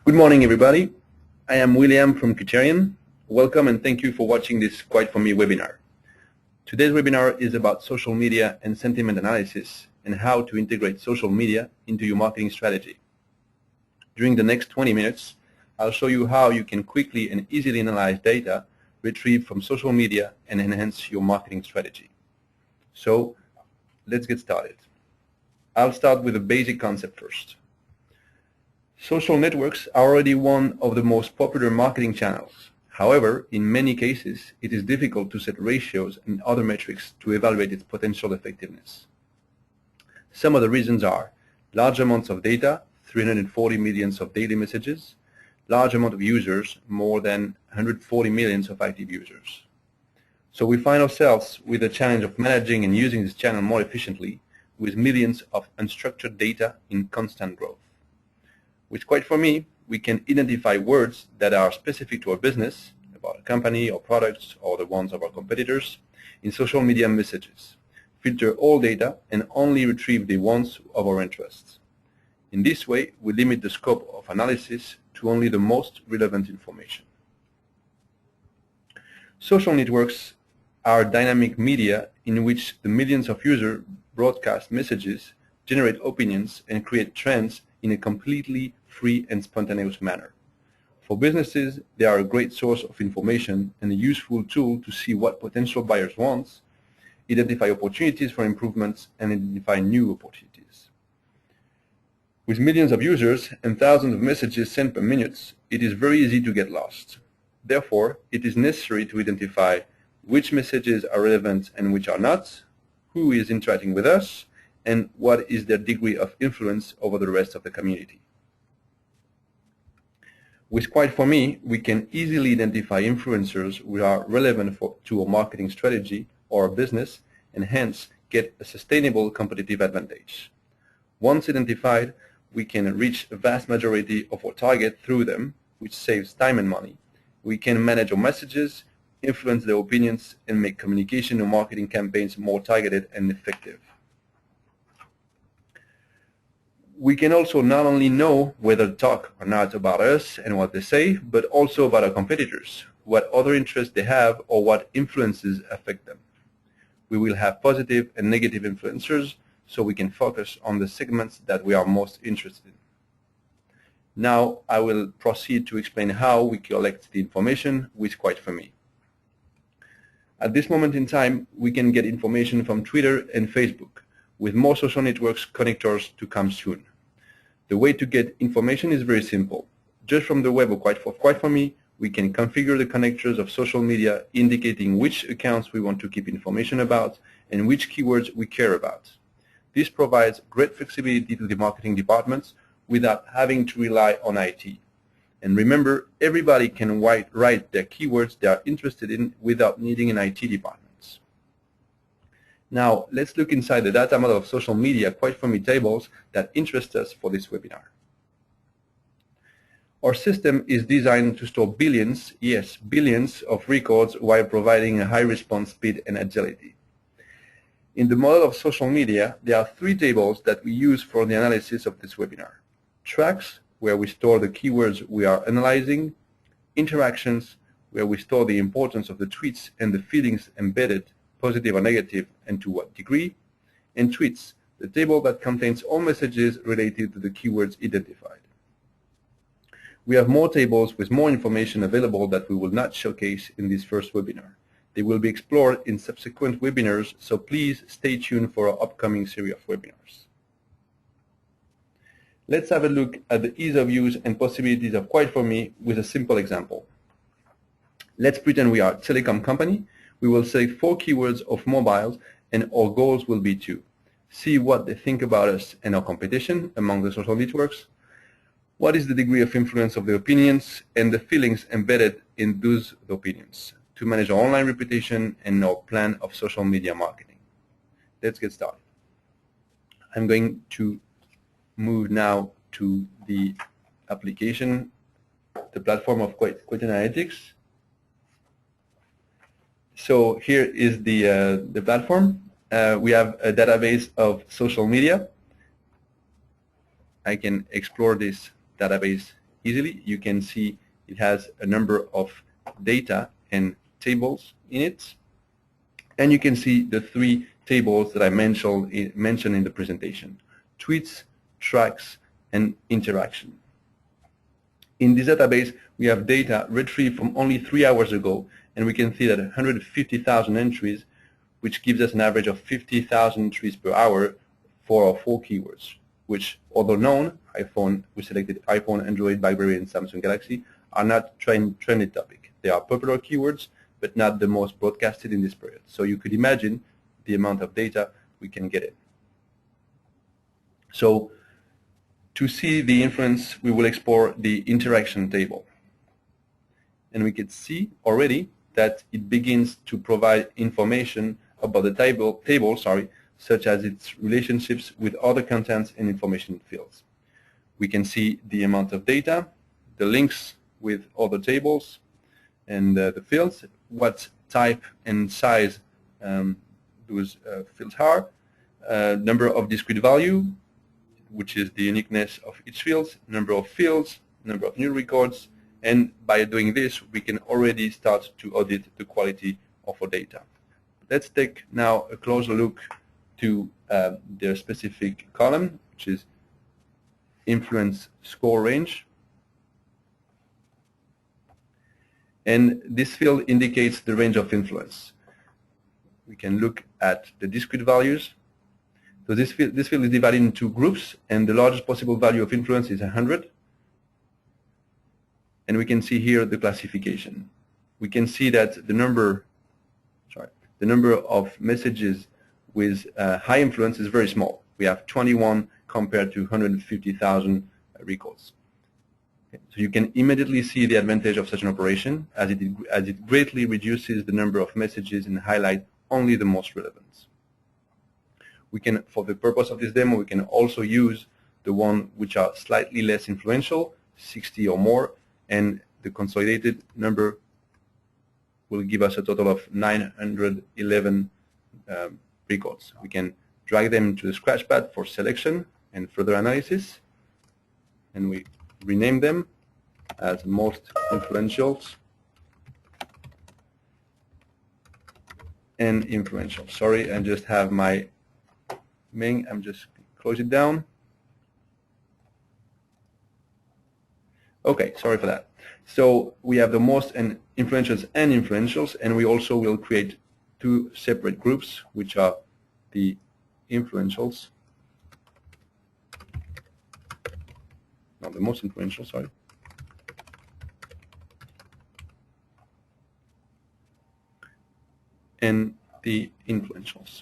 Good morning, everybody. I am William from Quiterian. Welcome and thank you for watching this Quite For Me webinar. Today's webinar is about social media and sentiment analysis and how to integrate social media into your marketing strategy. During the next 20 minutes, I'll show you how you can quickly and easily analyze data retrieved from social media and enhance your marketing strategy. So let's get started. I'll start with a basic concept first. Social networks are already one of the most popular marketing channels. However, in many cases, it is difficult to set ratios and other metrics to evaluate its potential effectiveness. Some of the reasons are large amounts of data, 340 million of daily messages, large amount of users, more than 140 million of active users. So we find ourselves with the challenge of managing and using this channel more efficiently with millions of unstructured data in constant growth. With Quite For Me, we can identify words that are specific to our business, about a company or products or the ones of our competitors, in social media messages, filter all data and only retrieve the ones of our interests. In this way, we limit the scope of analysis to only the most relevant information. Social networks are dynamic media in which the millions of users broadcast messages, generate opinions, and create trends in a completely free and spontaneous manner. For businesses, they are a great source of information and a useful tool to see what potential buyers want, identify opportunities for improvements, and identify new opportunities. With millions of users and thousands of messages sent per minute, it is very easy to get lost. Therefore, it is necessary to identify which messages are relevant and which are not, who is interacting with us, and what is their degree of influence over the rest of the community. With Quite For Me, we can easily identify influencers who are relevant to our marketing strategy or our business and hence get a sustainable competitive advantage. Once identified, we can reach a vast majority of our target through them, which saves time and money. We can manage our messages, influence their opinions, and make communication and marketing campaigns more targeted and effective. We can also not only know whether to talk or not about us and what they say, but also about our competitors, what other interests they have or what influences affect them. We will have positive and negative influencers, so we can focus on the segments that we are most interested in. Now I will proceed to explain how we collect the information with Quite For Me. At this moment in time, we can get information from Twitter and Facebook, with more social networks connectors to come soon. The way to get information is very simple. Just from the web of Quite For Me, we can configure the connectors of social media indicating which accounts we want to keep information about and which keywords we care about. This provides great flexibility to the marketing departments without having to rely on IT. And remember, everybody can write their keywords they are interested in without needing an IT department. Now, let's look inside the data model of social media Quite For Me tables that interest us for this webinar. Our system is designed to store billions, yes, billions of records while providing a high response speed and agility. In the model of social media, there are three tables that we use for the analysis of this webinar. Tracks, where we store the keywords we are analyzing. Interactions, where we store the importance of the tweets and the feelings embedded, positive or negative, and to what degree, and tweets, the table that contains all messages related to the keywords identified. We have more tables with more information available that we will not showcase in this first webinar. They will be explored in subsequent webinars, so please stay tuned for our upcoming series of webinars. Let's have a look at the ease of use and possibilities of Quite For Me with a simple example. Let's pretend we are a telecom company. We will select 4 keywords of mobiles, and our goals will be to see what they think about us and our competition among the social networks, what is the degree of influence of the opinions and the feelings embedded in those opinions, to manage our online reputation and our plan of social media marketing. Let's get started. I'm going to move now to the application, the platform of Quiterian Analytics. So here is the platform. We have a database of social media. I can explore this database easily. You can see it has a number of data and tables in it. And you can see the three tables that I mentioned in the presentation: tweets, tracks, and interaction. In this database, we have data retrieved from only 3 hours ago, and we can see that 150,000 entries, which gives us an average of 50,000 entries per hour for our 4 keywords, which, although known, we selected iPhone, Android, BlackBerry, and Samsung Galaxy, are not trending topic. They are popular keywords, but not the most broadcasted in this period. So you could imagine the amount of data we can get in. So to see the influence, we will explore the interaction table. And we can see already that it begins to provide information about the table, such as its relationships with other contents and information fields. We can see the amount of data, the links with other tables, and the fields, what type and size those fields are, number of discrete value, which is the uniqueness of each field, number of fields, number of new records, and by doing this, we can already start to audit the quality of our data. Let's take now a closer look to the specific column, which is influence score range. And this field indicates the range of influence. We can look at the discrete values. So this field is divided into groups, and the largest possible value of influence is 100. And we can see here the classification. We can see that the number of messages with high influence is very small. We have 21 compared to 150,000 records. Okay. So you can immediately see the advantage of such an operation, as it greatly reduces the number of messages and highlight only the most relevant. We can, for the purpose of this demo, we can also use the one which are slightly less influential, 60 or more, and the consolidated number will give us a total of 911 records. We can drag them into the scratchpad for selection and further analysis, and we rename them as most influentials and influential. Sorry, I just have my main, I'm just close it down. Okay, sorry for that. So we have the most and influentials, and we also will create 2 separate groups, which are the influentials, not the most influential, sorry. And the influentials.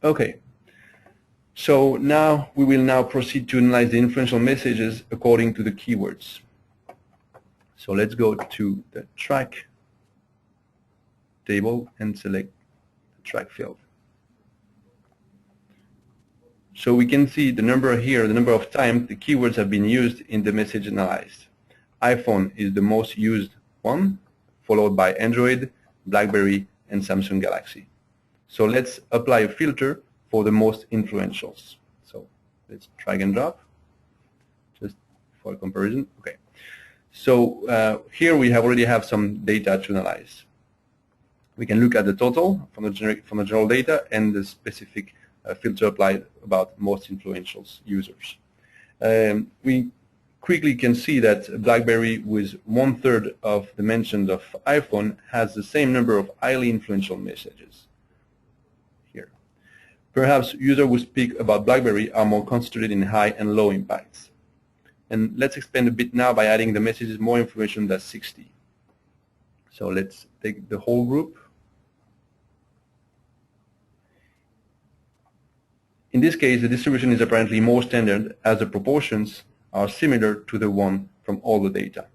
Okay, so now we will now proceed to analyze the influential messages according to the keywords. So let's go to the track table and select the track field. So we can see the number here, the number of times the keywords have been used in the message analyzed. iPhone is the most used one, followed by Android, BlackBerry, and Samsung Galaxy. So let's apply a filter for the most influentials. So let's drag and drop, just for comparison. Okay. So here we already have some data to analyze. We can look at the total from the general data and the specific filter applied about most influential users. We quickly can see that BlackBerry, with 1/3 of the mentions of iPhone, has the same number of highly influential messages. Perhaps users who speak about BlackBerry are more concentrated in high and low impacts. And let's expand a bit now by adding the messages more information than 60. So let's take the whole group. In this case, the distribution is apparently more standard, as the proportions are similar to the one from all the data.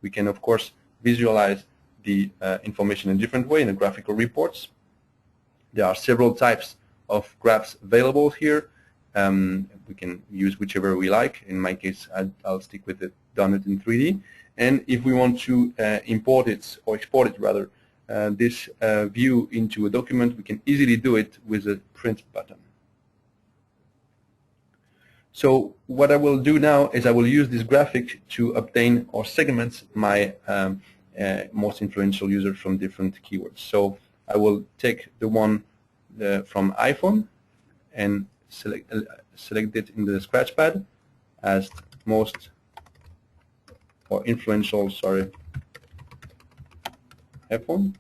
We can, of course, visualize the information in a different way in the graphical reports. There are several types of graphs available here. We can use whichever we like. In my case, I'll stick with it done it in 3D. And if we want to import it, or export it rather, this view into a document, we can easily do it with a print button. So what I will do now is I will use this graphic to obtain or segment my most influential users from different keywords. So I will take the one from iPhone and select it in the scratchpad as most or influential, sorry, iPhone.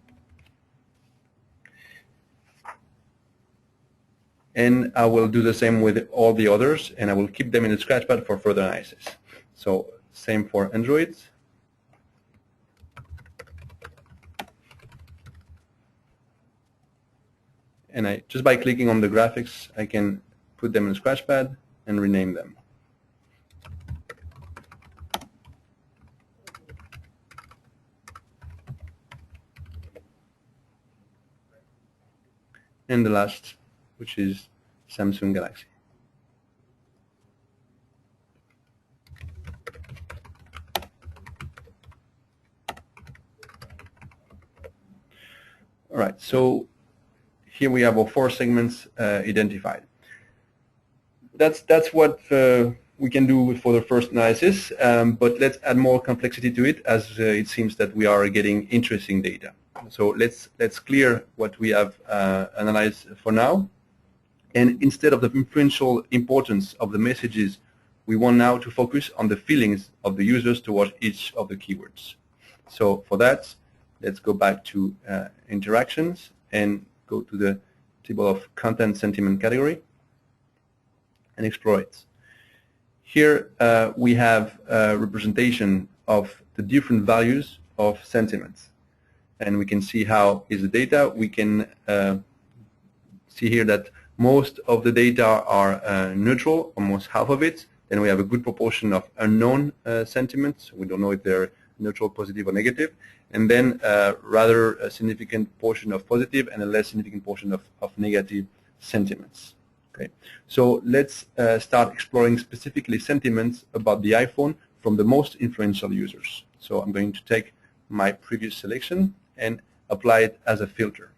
And I will do the same with all the others, and I will keep them in the scratchpad for further analysis. So same for Android. And just by clicking on the graphics, I can put them in the scratchpad and rename them. And the last, which is Samsung Galaxy. All right, so here we have our 4 segments identified. That's what we can do for the first analysis, but let's add more complexity to it, as it seems that we are getting interesting data. So let's clear what we have analyzed for now. And instead of the influential importance of the messages, we want now to focus on the feelings of the users towards each of the keywords. So for that, let's go back to interactions and go to the table of content sentiment category and explore it. Here we have a representation of the different values of sentiments. And we can see how is the data. We can see here that most of the data are neutral, almost half of it. Then we have a good proportion of unknown sentiments. We don't know if they're neutral, positive, or negative. And then rather a significant portion of positive and a less significant portion of negative sentiments. Okay. So let's start exploring specifically sentiments about the iPhone from the most influential users. So I'm going to take my previous selection and apply it as a filter.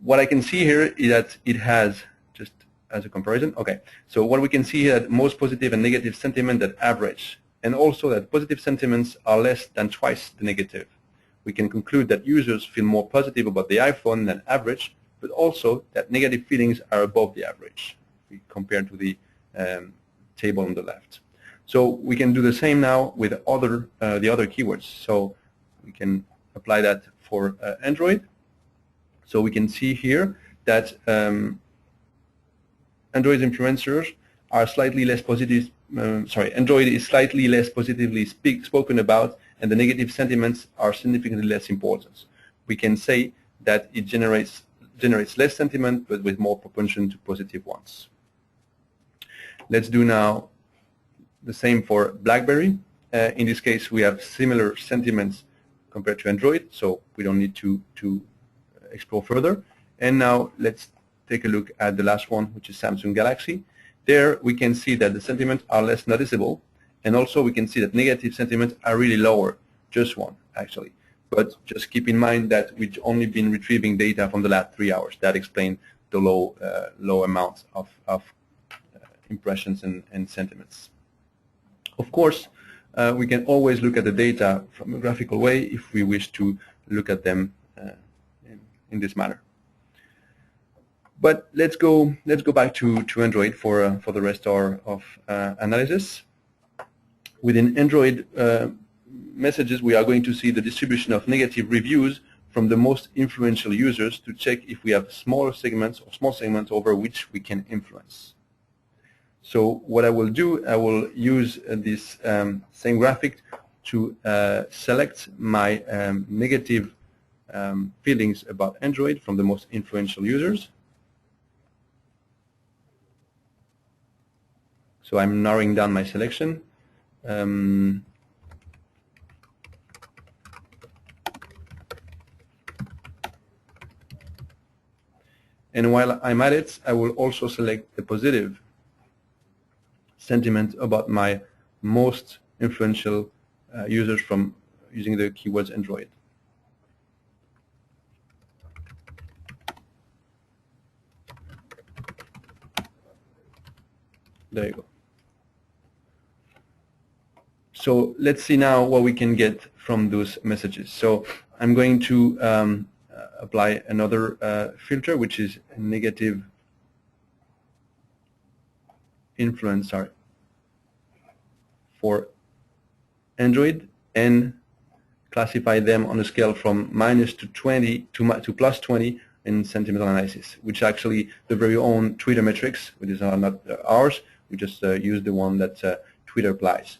What I can see here is that it has, just as a comparison, okay, so what we can see here that most positive and negative sentiment that average, and also that positive sentiments are less than twice the negative. We can conclude that users feel more positive about the iPhone than average, but also that negative feelings are above the average compared to the table on the left. So we can do the same now with the other keywords. So we can apply that for Android. So we can see here that Android influencers are slightly less positive. Android is slightly less positively spoken about, and the negative sentiments are significantly less important. We can say that it generates less sentiment, but with more propension to positive ones. Let's do now the same for BlackBerry. In this case, we have similar sentiments compared to Android, so we don't need to explore further. And now let's take a look at the last one, which is Samsung Galaxy. There we can see that the sentiments are less noticeable, and also we can see that negative sentiments are really lower, just one actually. But just keep in mind that we've only been retrieving data from the last 3 hours. That explains the low amount of impressions and sentiments. Of course, we can always look at the data from a graphical way if we wish to look at them in this manner. But let's go back to Android for the rest of analysis. Within Android messages, we are going to see the distribution of negative reviews from the most influential users to check if we have smaller segments or small segments over which we can influence. So what I will do, I will use this same graphic to select my negative feelings about Android from the most influential users. So I'm narrowing down my selection. And while I'm at it, I will also select the positive sentiment about my most influential users from using the keywords Android. There you go. So let's see now what we can get from those messages. So I'm going to apply another filter, which is negative influence for Android, and classify them on a scale from minus to 20 to plus 20 in sentimental analysis, which actually the very own Twitter metrics, which are not ours. We just use the one that Twitter applies.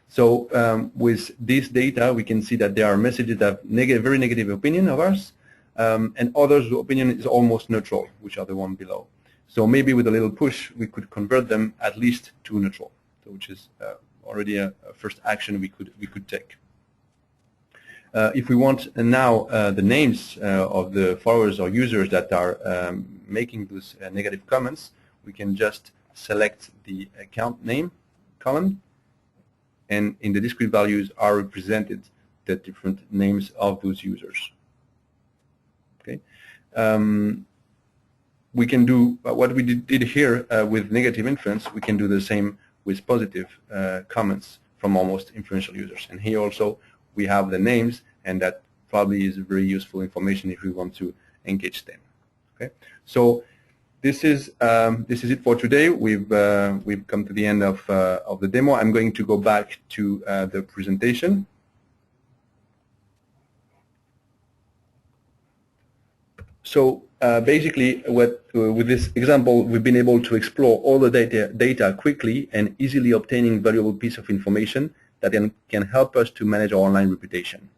So with this data, we can see that there are messages that have very negative opinion of us, and others' opinion is almost neutral, which are the one below. So maybe with a little push, we could convert them at least to neutral, so which is already a first action we could take. If we want now the names of the followers or users that are making those negative comments, we can just select the account name column, and in the discrete values are represented the different names of those users. Okay, we can do what we did here with negative influence. We can do the same with positive comments from our most influential users. And here also we have the names, and that probably is very useful information if we want to engage them. Okay, so this is it for today. We've come to the end of the demo. I'm going to go back to the presentation. So basically, with this example, we've been able to explore all the data quickly and easily obtaining valuable piece of information that can help us to manage our online reputation.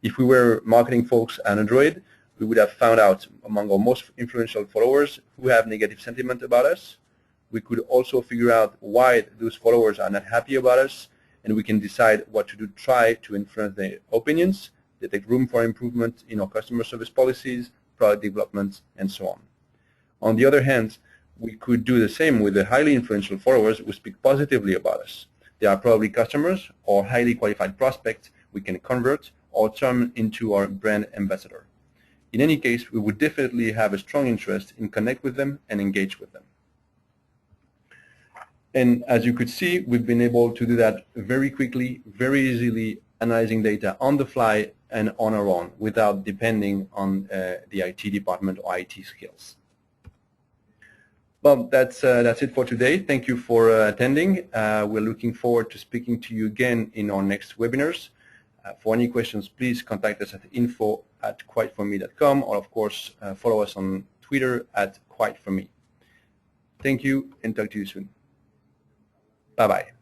If we were marketing folks on Android, we would have found out among our most influential followers who have negative sentiment about us. We could also figure out why those followers are not happy about us, and we can decide what to do to try to influence their opinions, detect room for improvement in our customer service policies, product development, and so on. On the other hand, we could do the same with the highly influential followers who speak positively about us. They are probably customers or highly qualified prospects we can convert or turn into our brand ambassador. In any case, we would definitely have a strong interest in connect with them and engage with them. And as you could see, we've been able to do that very quickly, very easily, analyzing data on the fly and on our own without depending on the IT department or IT skills. Well, that's it for today. Thank you for attending. We're looking forward to speaking to you again in our next webinars. For any questions, please contact us at info@quiteforme.com, or of course follow us on Twitter @quiteforme. Thank you, and talk to you soon. Bye-bye.